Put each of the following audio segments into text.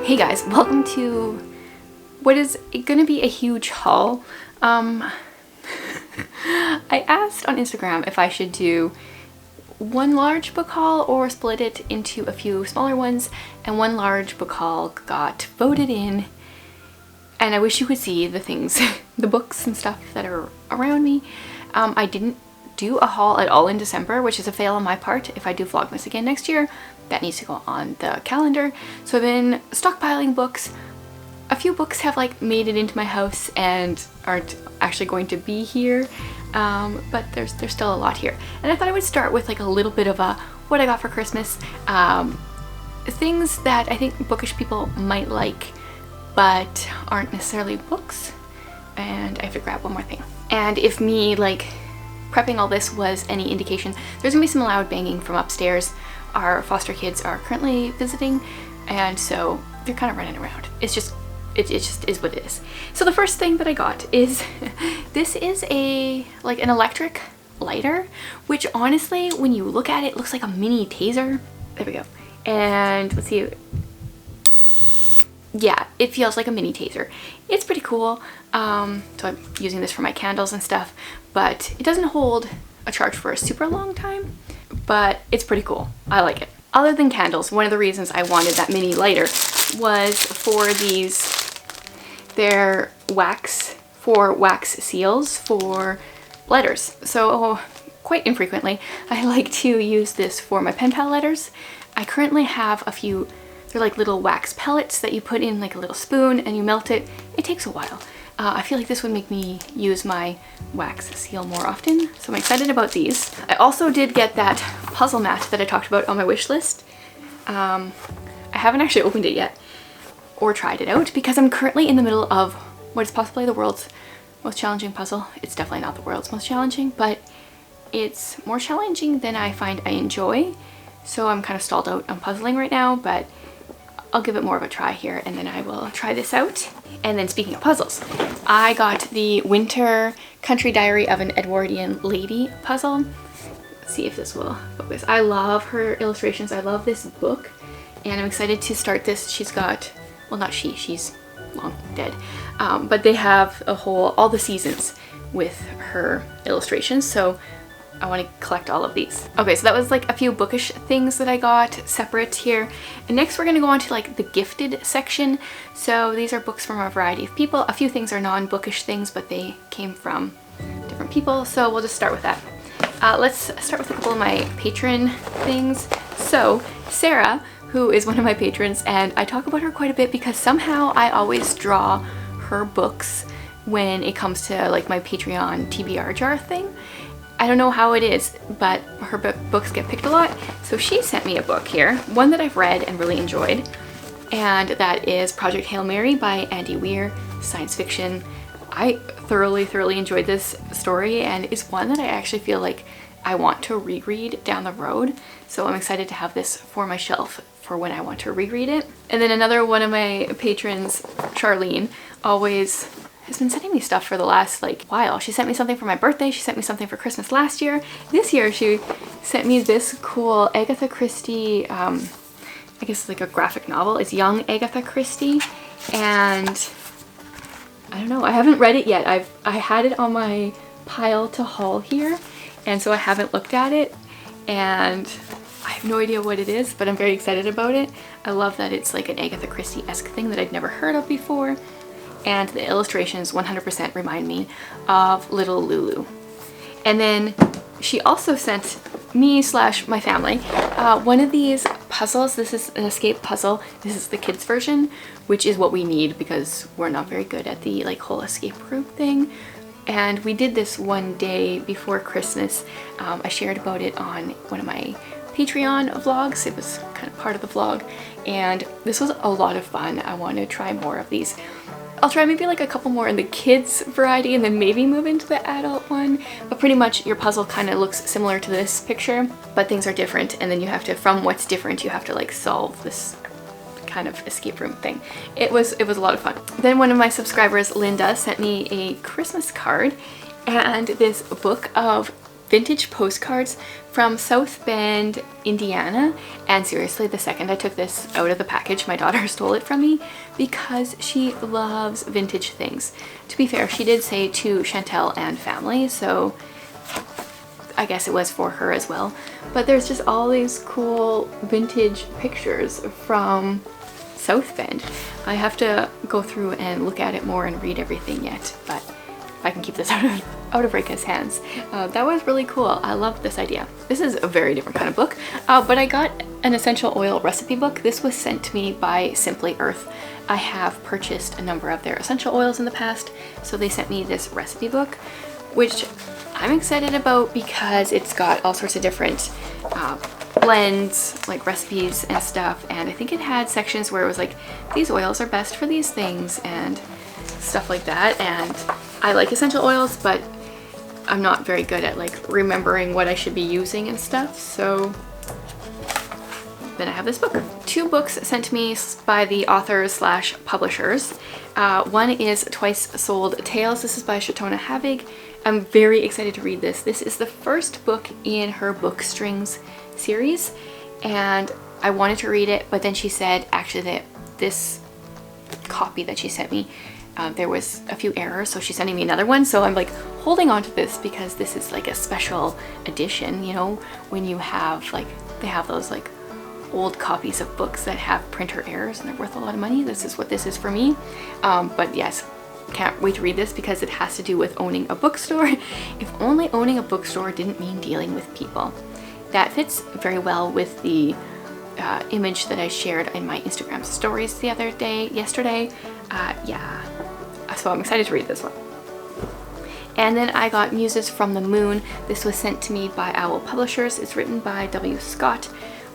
Hey guys, welcome to what is going to be a huge haul. I asked on Instagram if I should do one large book haul or split it into a few smaller ones, and one large book haul got voted in, and I wish you could see the things, the books and stuff that are around me. I didn't do a haul at all in December, which is a fail on my part. If I do Vlogmas again next year, that needs to go on the calendar. So I've been stockpiling books. A few books have like made it into my house and aren't actually going to be here, but there's still a lot here. And I thought I would start with like a little bit of a what I got for Christmas, things that I think bookish people might like but aren't necessarily books. And I have to grab one more thing. And if me like prepping all this was any indication, there's gonna be some loud banging from upstairs. Our foster kids are currently visiting, and so they're kind of running around. It just is what it is. So the first thing that I got is this is an electric lighter, which honestly, when you look at it, looks like a mini taser. There we go. And let's see. Yeah, it feels like a mini taser. It's pretty cool. So I'm using this for my candles and stuff, but it doesn't hold a charge for a super long time, but it's pretty cool. I like it. Other than candles, one of the reasons I wanted that mini lighter was for these, they're wax seals for letters. So quite infrequently, I like to use this for my pen pal letters. I currently have a few. They're like little wax pellets that you put in like a little spoon and you melt it. It takes a while. I feel like this would make me use my wax seal more often, so I'm excited about these. I also did get that puzzle mat that I talked about on my wish list. I haven't actually opened it yet or tried it out because I'm currently in the middle of what is possibly the world's most challenging puzzle. It's definitely not the world's most challenging, but it's more challenging than I find I enjoy. So I'm kind of stalled out on puzzling right now, but I'll give it more of a try here and then I will try this out. And then speaking of puzzles, I got the Winter Country Diary of an Edwardian Lady puzzle. Let's see if this will focus. I love her illustrations. I love this book and I'm excited to start this. She's got, well not she, she's long dead, but they have all the seasons with her illustrations. So I want to collect all of these. Okay, so that was like a few bookish things that I got separate here. And next we're gonna go on to like the gifted section. So these are books from a variety of people. A few things are non-bookish things, but they came from different people. So we'll just start with that. Let's start with a couple of my patron things. So Sarah, who is one of my patrons, and I talk about her quite a bit because somehow I always draw her books when it comes to like my Patreon TBR jar thing. I don't know how it is, but her books get picked a lot. So she sent me a book here, one that I've read and really enjoyed, and that is Project Hail Mary by Andy Weir, science fiction. I thoroughly enjoyed this story, and it's one that I actually feel like I want to reread down the road. So I'm excited to have this for my shelf for when I want to reread it. And then another one of my patrons, Charlene, always has been sending me stuff for the last like while. She sent me something for my birthday. She sent me something for Christmas last year. This year she sent me this cool Agatha Christie, I guess it's like a graphic novel. It's young Agatha Christie, and I don't know, I haven't read it yet. I had it on my pile to haul here, and so I haven't looked at it, and I have no idea what it is, but I'm very excited about it. I love that it's like an Agatha Christie-esque thing that I'd never heard of before. And the illustrations 100% remind me of Little Lulu. And then she also sent me / my family one of these puzzles. This is an escape puzzle. This is the kids version, which is what we need because we're not very good at the like whole escape room thing. And we did this one day before Christmas. I shared about it on one of my Patreon vlogs. It was kind of part of the vlog, and this was a lot of fun. I want to try more of these. I'll try maybe like a couple more in the kids variety and then maybe move into the adult one, but pretty much your puzzle kind of looks similar to this picture, but things are different, and then you have to, from what's different, you have to like solve this kind of escape room thing. It was a lot of fun. Then one of my subscribers, Linda, sent me a Christmas card and this book of vintage postcards from South Bend, Indiana. And seriously, the second I took this out of the package, my daughter stole it from me because she loves vintage things. To be fair, she did say to Chantel and family, so I guess it was for her as well. But there's just all these cool vintage pictures from South Bend. I have to go through and look at it more and read everything yet, but I can keep this out of Reika's hands. That was really cool. I love this idea. This is a very different kind of book, but I got an essential oil recipe book. This was sent to me by Simply Earth. I have purchased a number of their essential oils in the past, so they sent me this recipe book, which I'm excited about because it's got all sorts of different blends, like recipes and stuff, and I think it had sections where it was like, these oils are best for these things and stuff like that. And I like essential oils, but I'm not very good at like remembering what I should be using and stuff, so then I have this book. 2 books sent to me by the authors slash publishers. One is Twice Sold Tales. This is by Shatona Havig. I'm very excited to read this. This is the first book in her Book Strings series, and I wanted to read it, but then she said actually that this copy that she sent me, there was a few errors, so she's sending me another one. So I'm like holding on to this because this is like a special edition, you know, when you have like, they have those like old copies of books that have printer errors and they're worth a lot of money. This is what this is for me. But yes, can't wait to read this because it has to do with owning a bookstore. If only owning a bookstore didn't mean dealing with people. That fits very well with the image that I shared in my Instagram stories the other day, yesterday. Yeah, so I'm excited to read this one. And then I got Muses from the Moon. This was sent to me by Owl Publishers. It's written by W. Scott.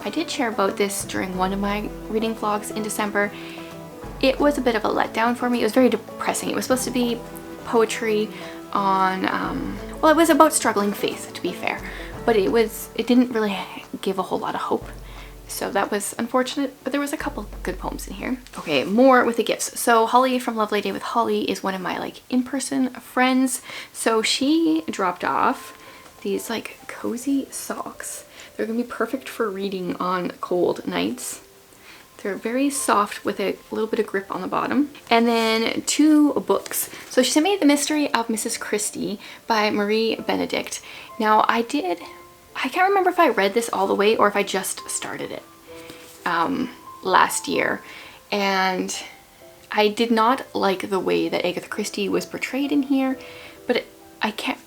I did share about this during one of my reading vlogs in December. It was a bit of a letdown for me. It was very depressing. It was supposed to be poetry on, well, it was about struggling faith, to be fair, but it didn't really give a whole lot of hope. So that was unfortunate, but there was a couple good poems in here. Okay, more with the gifts. So Holly from Lovely Day with Holly is one of my like in-person friends. So she dropped off these like cozy socks. They're gonna be perfect for reading on cold nights. They're very soft with a little bit of grip on the bottom. And then 2 books. So she sent me The Mystery of Mrs. Christie by Marie Benedict. Now I can't remember if I read this all the way or if I just started it last year. And I did not like the way that Agatha Christie was portrayed in here, but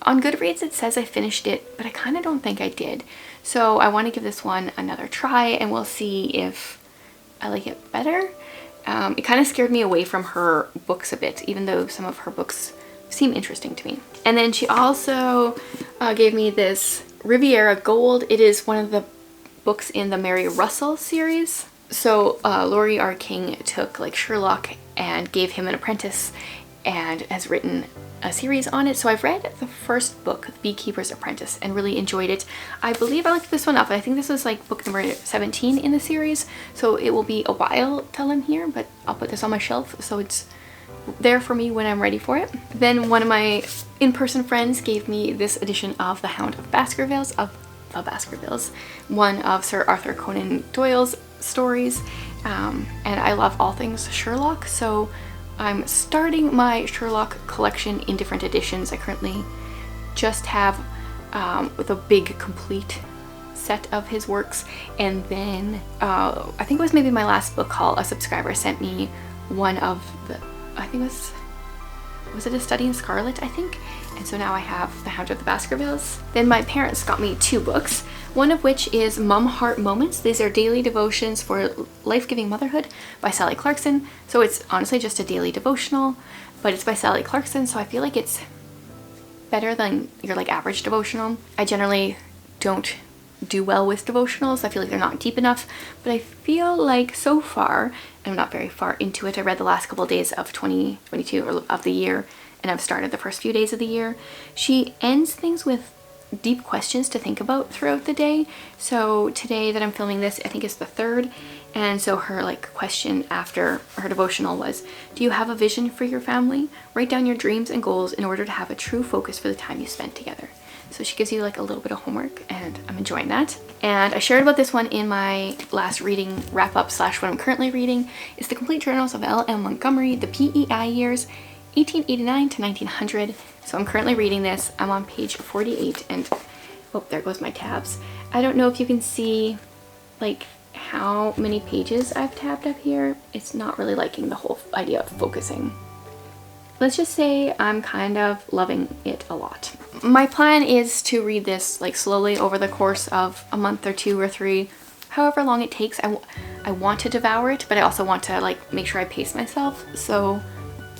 on Goodreads it says I finished it, but I kind of don't think I did. So I want to give this one another try and we'll see if I like it better. It kind of scared me away from her books a bit, even though some of her books seem interesting to me. And then she also gave me this Riviera Gold. It is one of the books in the Mary Russell series. So Laurie R. King took like Sherlock and gave him an apprentice and has written a series on it. So I've read the first book, The Beekeeper's Apprentice, and really enjoyed it. I believe I looked this one up, and I think this was like book number 17 in the series, so it will be a while till I'm here, but I'll put this on my shelf so it's there for me when I'm ready for it. Then one of my in-person friends gave me this edition of The Hound of Baskervilles, one of Sir Arthur Conan Doyle's stories, and I love all things Sherlock, so I'm starting my Sherlock collection in different editions. I currently just have with a big complete set of his works, and then I think it was maybe my last book haul, a subscriber sent me one of the, I think was it A Study in Scarlet, I think? And so now I have The Hound of the Baskervilles. Then my parents got me 2 books, one of which is Mum Heart Moments. These are daily devotions for life-giving motherhood by Sally Clarkson. So it's honestly just a daily devotional, but it's by Sally Clarkson, so I feel like it's better than your like average devotional. I generally don't do well with devotionals. I feel like they're not deep enough, but I feel like so far, I'm not very far into it. I read the last couple of days of 2022 or of the year, and I've started the first few days of the year. She ends things with deep questions to think about throughout the day. So today that I'm filming this, I think it's the 3rd, and so her like question after her devotional was, do you have a vision for your family? Write down your dreams and goals in order to have a true focus for the time you spend together. So she gives you like a little bit of homework, and I'm enjoying that. And I shared about this one in my last reading wrap up slash what I'm currently reading. It's The Complete Journals of L.M. Montgomery, the PEI years, 1889 to 1900. So I'm currently reading this. I'm on page 48, and oh, there goes my tabs. I don't know if you can see like how many pages I've tabbed up here. It's not really liking the whole idea of focusing. Let's just say I'm kind of loving it a lot. My plan is to read this like slowly over the course of a month or 2 or 3, however long it takes. I want to devour it, but I also want to like make sure I pace myself. So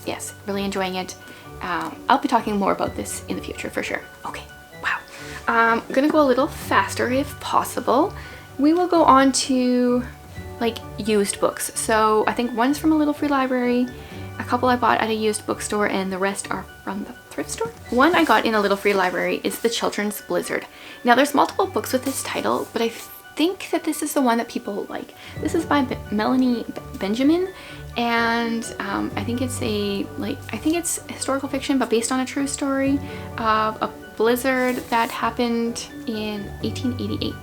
yes, really enjoying it. I'll be talking more about this in the future for sure. Okay, wow. I'm gonna go a little faster if possible. We will go on to like used books. So I think one's from a little free library, a couple I bought at a used bookstore, and the rest are from the thrift store. One I got in a little free library is The Children's Blizzard. Now there's multiple books with this title, but I think that this is the one that people like. This is by Melanie Benjamin, and I think it's historical fiction, but based on a true story of a blizzard that happened in 1888,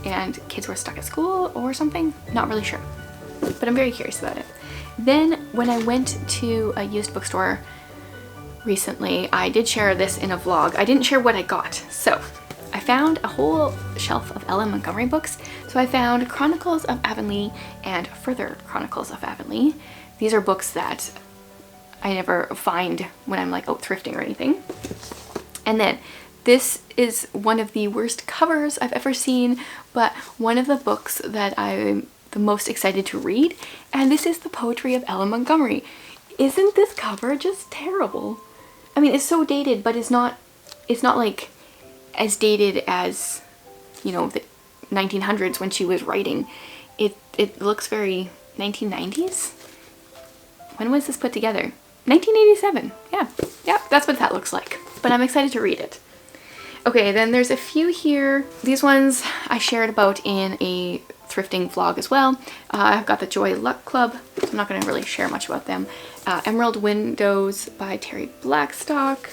and kids were stuck at school or something. Not really sure, but I'm very curious about it. Then when I went to a used bookstore recently, I did share this in a vlog. I didn't share what I got. So I found a whole shelf of L.M. Montgomery books. So I found Chronicles of Avonlea and Further Chronicles of Avonlea. These are books that I never find when I'm like out thrifting or anything. And then this is one of the worst covers I've ever seen, but one of the books that I'm the most excited to read, and this is The Poetry of L.M. Montgomery. Isn't this cover just terrible? I mean, it's so dated, but it's not like as dated as, you know, the 1900s when she was writing. It looks very 1990s. When was this put together? 1987. Yeah, that's what that looks like. But I'm excited to read it. Okay, then there's a few here. These ones I shared about in a thrifting vlog as well. I've got the Joy Luck Club, so I'm not going to really share much about them. Emerald Windows by Terry Blackstock.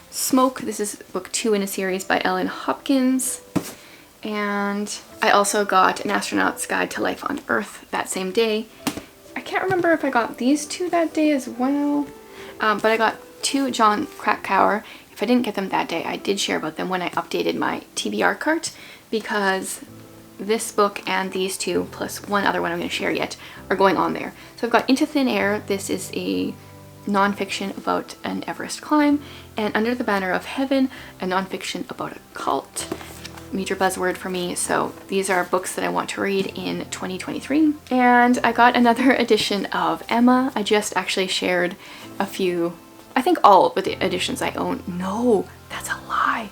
Smoke, this is book 2 in a series by Ellen Hopkins. And I also got An Astronaut's Guide to Life on Earth that same day. I can't remember if I got these two that day as well, but I got 2 John Krakauer. If I didn't get them that day, I did share about them when I updated my TBR cart, because this book and these 2, plus one other one I'm going to share yet, are going on there. So I've got Into Thin Air. This is a nonfiction about an Everest climb, and Under the Banner of Heaven, a nonfiction about a cult. Major buzzword for me, so these are books that I want to read in 2023. And I got another edition of Emma. I just actually shared a few, I think all of the editions I own. No, that's a lie.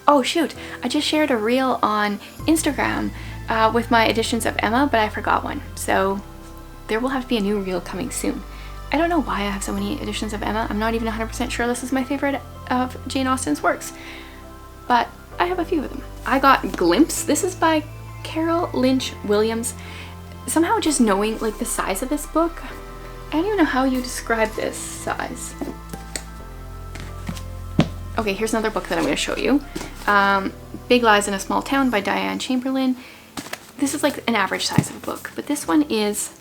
Oh shoot, I just shared a reel on Instagram with my editions of Emma, but I forgot one. So there will have to be a new reel coming soon. I don't know why I have so many editions of Emma. I'm not even 100% sure this is my favorite of Jane Austen's works, but I have a few of them. I got Glimpse. This is by Carol Lynch Williams. Somehow just knowing like the size of this book, I don't even know how you describe this size. Okay, here's another book that I'm going to show you. Big Lies in a Small Town by Diane Chamberlain. This is like an average size of a book, but this one is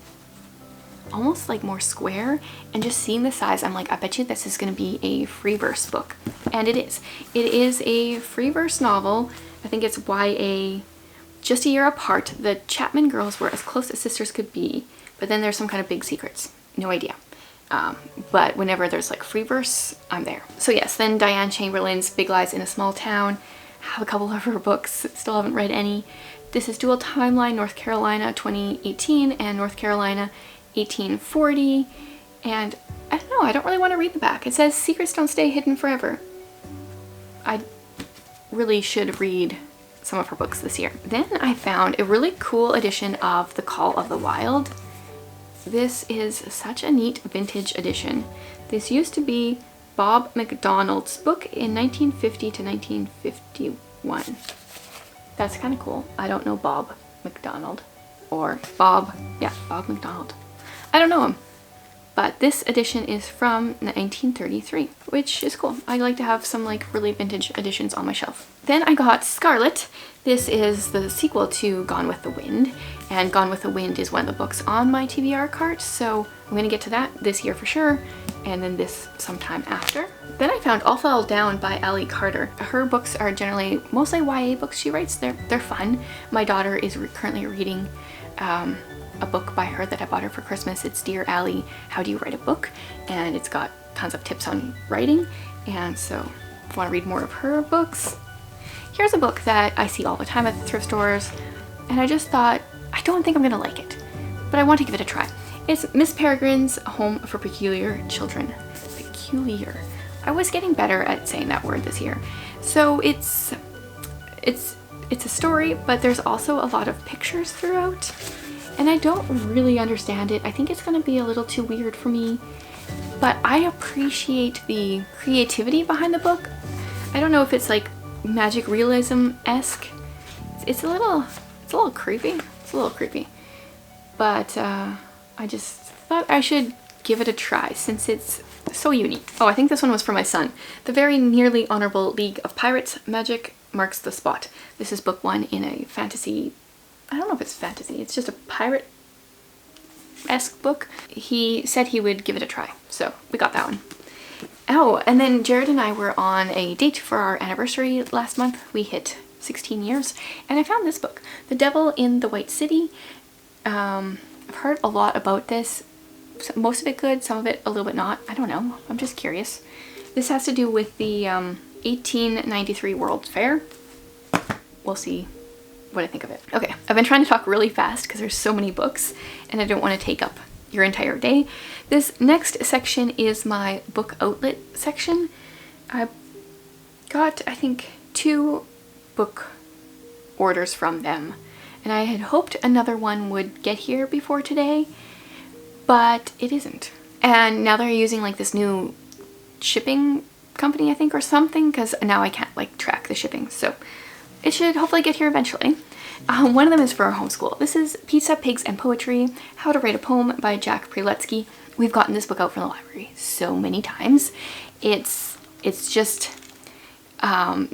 almost like more square, and just seeing the size, I'm like, I bet you this is going to be a free verse book. And it is. It is a free verse novel. I think it's YA. Just a year apart, the Chapman girls were as close as sisters could be, but then there's some kind of big secrets. No idea. But whenever there's like free verse, I'm there. So yes, then Diane Chamberlain's Big Lies in a Small Town. I have a couple of her books, still haven't read any. This is Dual Timeline, North Carolina 2018 and North Carolina 1840. And I don't know, I don't really want to read the back. It says secrets don't stay hidden forever. I really should read some of her books this year. Then I found a really cool edition of The Call of the Wild. This is such a neat vintage edition. This used to be Bob McDonald's book in 1950 to 1951. That's kind of cool. I don't know Bob McDonald, or Bob McDonald. I don't know him. but this edition is from 1933, which is cool. I like to have some like really vintage editions on my shelf. Then I got Scarlet. This is the sequel to Gone with the Wind, and Gone with the Wind is one of the books on my TBR cart, so I'm gonna get to that this year for sure, and then this sometime after. Then I found All Fall Down by Ali Carter. Her books are generally mostly YA books she writes. They're fun. My daughter is currently reading a book by her that I bought her for Christmas. It's Dear Ali, How Do You Write a Book? And it's got tons of tips on writing, and so if you want to read more of her books, here's a book that I see all the time at the thrift stores, and I just thought, I don't think I'm gonna like it, but I want to give it a try. It's Miss Peregrine's Home for Peculiar Children. Peculiar. I was getting better at saying that word this year. So it's a story, but there's also a lot of pictures throughout, and I don't really understand it. I think it's gonna be a little too weird for me, but I appreciate the creativity behind the book. I don't know if it's like magic realism-esque. It's a little creepy. It's a little creepy. But I just thought I should give it a try since it's so unique. Oh, I think this one was for my son. The Very Nearly Honorable League of Pirates. Magic Marks the Spot. This is book 1 in a fantasy, I don't know if it's fantasy, it's just a pirate-esque book. He said he would give it a try, so we got that one. Oh, and then Jared and I were on a date for our anniversary last month. We hit 16 years, and I found this book, The Devil in the White City. I've heard a lot about this. Most of it good, some of it a little bit not. I don't know. I'm just curious. This has to do with the 1893 World's Fair. We'll see what I think of it. Okay, I've been trying to talk really fast because there's so many books and I don't want to take up your entire day. This next section is my book outlet section. I got, I think, 2 book orders from them, and I had hoped another one would get here before today, but it isn't. And now they're using like this new shipping company, I think, or something, because now I can't like track the shipping, so it should hopefully get here eventually. One of them is for our homeschool. This is Pizza, Pigs, and Poetry, How to Write a Poem by Jack Preletsky. We've gotten this book out from the library so many times. It's just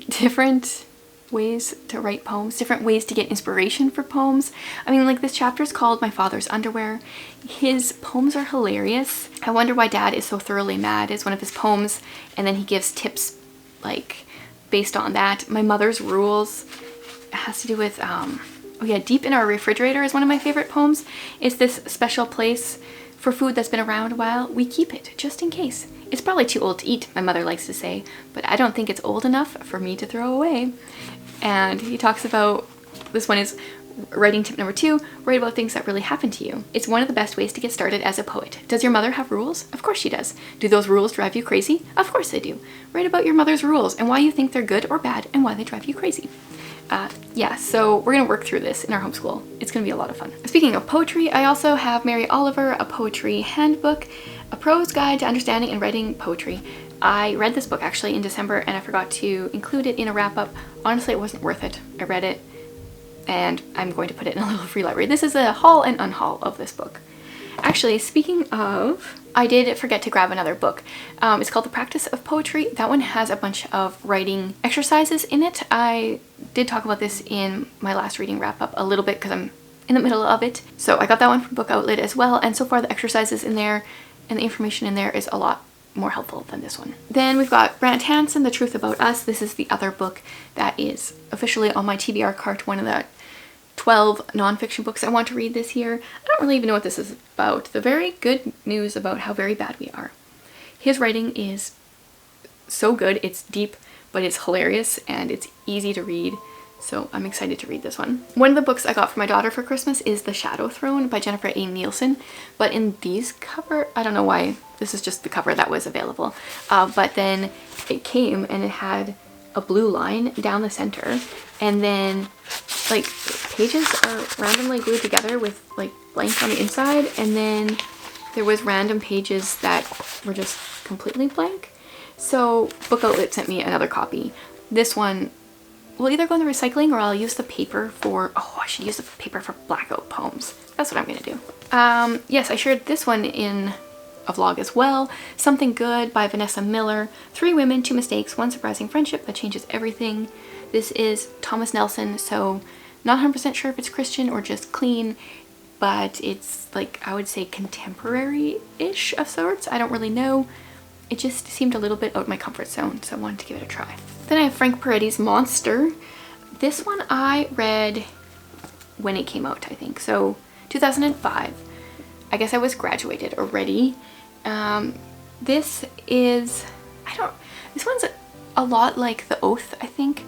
different ways to write poems, different ways to get inspiration for poems. I mean, like this chapter is called My Father's Underwear. His poems are hilarious. I Wonder Why Dad is So Thoroughly Mad is one of his poems, and then he gives tips like based on that. My Mother's Rules has to do with, oh yeah, Deep in Our Refrigerator is one of my favorite poems. It's this special place for food that's been around a while. We keep it just in case. It's probably too old to eat, my mother likes to say, but I don't think it's old enough for me to throw away. And he talks about, this one is writing tip number 2, write about things that really happened to you. It's one of the best ways to get started as a poet. Does your mother have rules? Of course she does. Do those rules drive you crazy? Of course they do. Write about your mother's rules and why you think they're good or bad and why they drive you crazy. Yeah, so we're gonna work through this in our homeschool. It's gonna be a lot of fun. Speaking of poetry, I also have Mary Oliver, A Poetry Handbook, A Prose Guide to Understanding and Writing Poetry. I read this book actually in December and I forgot to include it in a wrap-up. Honestly, it wasn't worth it. I read it and I'm going to put it in a little free library. This is a haul and unhaul of this book. Actually, speaking of, I did forget to grab another book. It's called The Practice of Poetry. That one has a bunch of writing exercises in it. I did talk about this in my last reading wrap-up a little bit because I'm in the middle of it. So I got that one from Book Outlet as well, and so far the exercises in there and the information in there is a lot more helpful than this one. Then we've got Brant Hansen, The Truth About Us. This is the other book that is officially on my TBR cart, one of the 12 nonfiction books I want to read this year. I don't really even know what this is about. The very good news about how very bad we are. His writing is so good. It's deep, but it's hilarious and it's easy to read. So I'm excited to read this one. One of the books I got for my daughter for Christmas is The Shadow Throne by Jennifer A. Nielsen. But in these cover, I don't know why, this is just the cover that was available. But then it came and it had a blue line down the center, and then like pages are randomly glued together with like blanks on the inside, and then there was random pages that were just completely blank. So Book Outlet sent me another copy. This one will either go in the recycling or I'll use the paper for, oh, I should use the paper for blackout poems. That's what I'm gonna do. Yes, I shared this one in a vlog as well. Something Good by Vanessa Miller. 3 Women, 2 Mistakes, 1 Surprising Friendship That Changes Everything. This is Thomas Nelson, so not 100% sure if it's Christian or just clean, but it's like, I would say contemporary-ish of sorts. I don't really know. It just seemed a little bit out of my comfort zone, so I wanted to give it a try. Then I have Frank Peretti's Monster. This one I read when it came out, I think. So 2005. I guess I was graduated already. This one's a lot like The Oath, I think.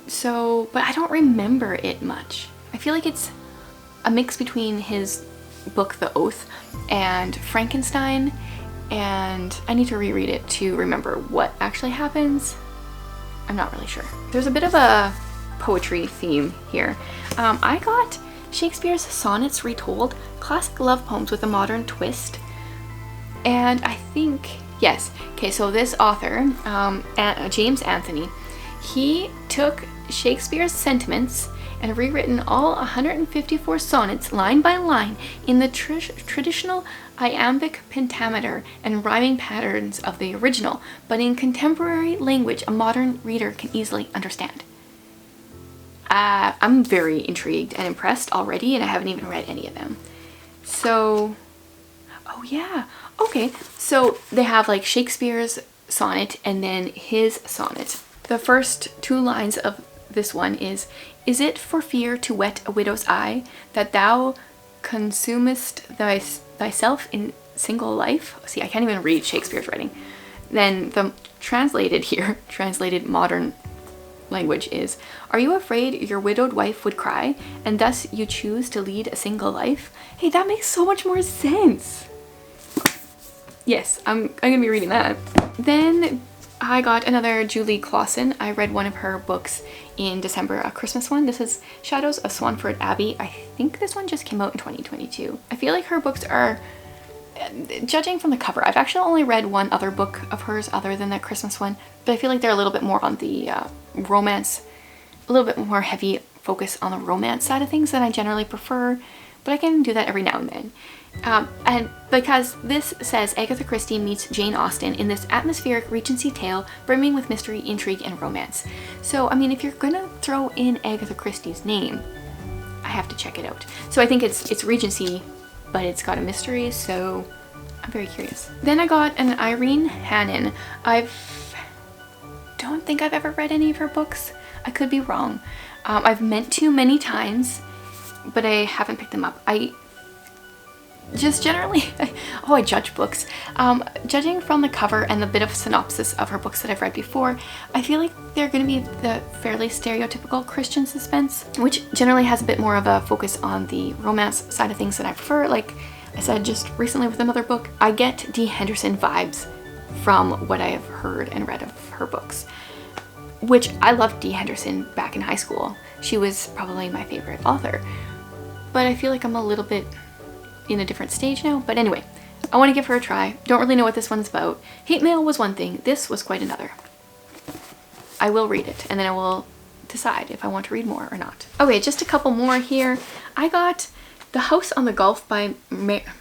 So, but I don't remember it much. I feel like it's a mix between his book The Oath and Frankenstein, and I need to reread it to remember what actually happens. I'm not really sure. There's a bit of a poetry theme here. I got Shakespeare's Sonnets Retold, classic love poems with a modern twist. And I think, yes, okay, so this author, James Anthony, he took Shakespeare's sentiments and rewritten all 154 sonnets line by line in the traditional iambic pentameter and rhyming patterns of the original, but in contemporary language a modern reader can easily understand. I'm very intrigued and impressed already, and I haven't even read any of them. So, oh yeah, okay, so they have like Shakespeare's sonnet and then his sonnet. The first 2 lines of this one is it for fear to wet a widow's eye that thou consumest thyself in single life? See, I can't even read Shakespeare's writing. Then the translated modern language is, are you afraid your widowed wife would cry, and thus you choose to lead a single life? Hey, that makes so much more sense. Yes, I'm gonna be reading that. Then I got another Julie Clausen. I read one of her books in December, a Christmas one. This is Shadows of Swanford Abbey. I think this one just came out in 2022. I feel like her books are, judging from the cover, I've actually only read one other book of hers other than that Christmas one, but I feel like they're a little bit more on the romance, a little bit more heavy focus on the romance side of things than I generally prefer, but I can do that every now and then. And because this says Agatha Christie meets Jane Austen in this atmospheric Regency tale brimming with mystery, intrigue, and romance. So, I mean, if you're gonna throw in Agatha Christie's name, I have to check it out. So I think it's Regency, but it's got a mystery, so I'm very curious. Then I got an Irene Hannon. Don't think I've ever read any of her books. I could be wrong. I've meant to many times, but I haven't picked them up. I just generally, I judge books. Judging from the cover and the bit of synopsis of her books that I've read before, I feel like they're going to be the fairly stereotypical Christian suspense, which generally has a bit more of a focus on the romance side of things that I prefer. Like I said just recently with another book, I get Dee Henderson vibes from what I have heard and read of her books, which I loved Dee Henderson back in high school. She was probably my favorite author, but I feel like I'm a little bit in a different stage now. But anyway, I want to give her a try. Don't really know what this one's about. Hate mail was one thing. This was quite another. I will read it, and then I will decide if I want to read more or not. Okay, just a couple more here. I got The House on the Gulf by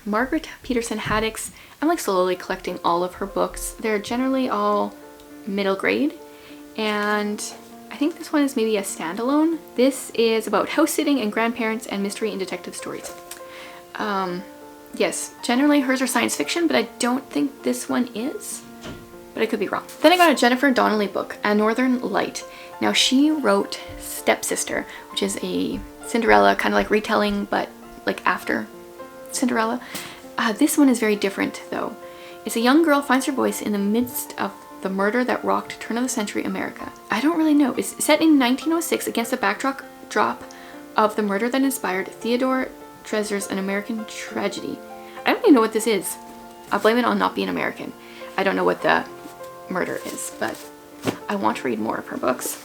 Margaret Peterson Haddix. I'm like slowly collecting all of her books. They're generally all middle grade, and I think this one is maybe a standalone. This is about house sitting and grandparents and mystery and detective stories. Yes, generally hers are science fiction, but I don't think this one is, but I could be wrong. Then I got a Jennifer Donnelly book, A Northern Light. Now she wrote Stepsister, which is a Cinderella kind of like retelling, but like after Cinderella. This one is very different though. It's a young girl finds her voice in the midst of the murder that rocked turn of the century America. I don't really know. It's set in 1906 against the backdrop of the murder that inspired Theodore Dreiser's An American Tragedy. I don't even know what this is. I'll blame it on not being American. I don't know what the murder is, but I want to read more of her books.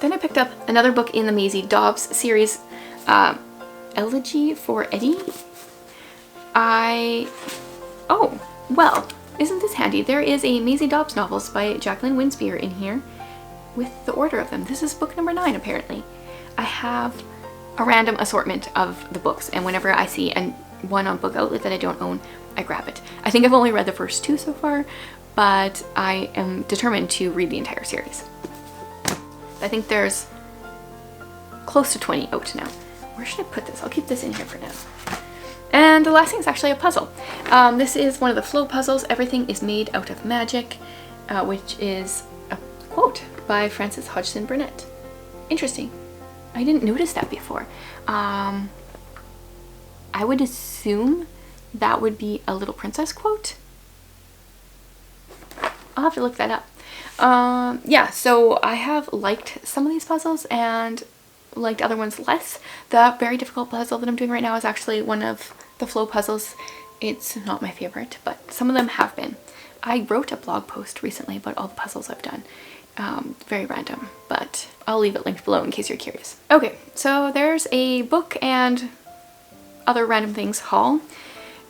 Then I picked up another book in the Maisie Dobbs series, Elegy for Eddie. Oh, well, isn't this handy? There is a Maisie Dobbs novels by Jacqueline Winspear in here with the order of them. This is book number 9 apparently. I have a random assortment of the books, and whenever I see a one on Book Outlet that I don't own, I grab it. I think I've only read the first 2 so far, but I am determined to read the entire series. I think there's close to 20 out now. Where should I put this? I'll keep this in here for now. And the last thing is actually a puzzle. This is one of the flow puzzles. Everything is made out of magic, which is a quote by Frances Hodgson Burnett. Interesting. I didn't notice that before. I would assume that would be a Little Princess quote. I'll have to look that up. Yeah, so I have liked some of these puzzles and liked other ones less. The very difficult puzzle that I'm doing right now is actually one of the flow puzzles. It's not my favorite, but some of them have been. I wrote a blog post recently about all the puzzles I've done. Very random, but I'll leave it linked below in case you're curious. Okay, so there's a book and other random things haul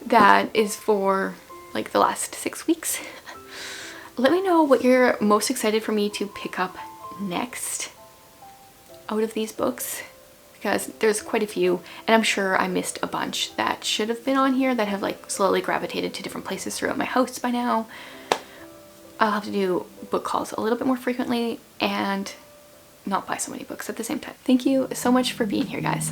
that is for like the last 6 weeks. Let me know what you're most excited for me to pick up next out of these books, because there's quite a few, and I'm sure I missed a bunch that should have been on here that have like slowly gravitated to different places throughout my house by now. I'll have to do book hauls a little bit more frequently and not buy so many books at the same time. Thank you so much for being here, guys.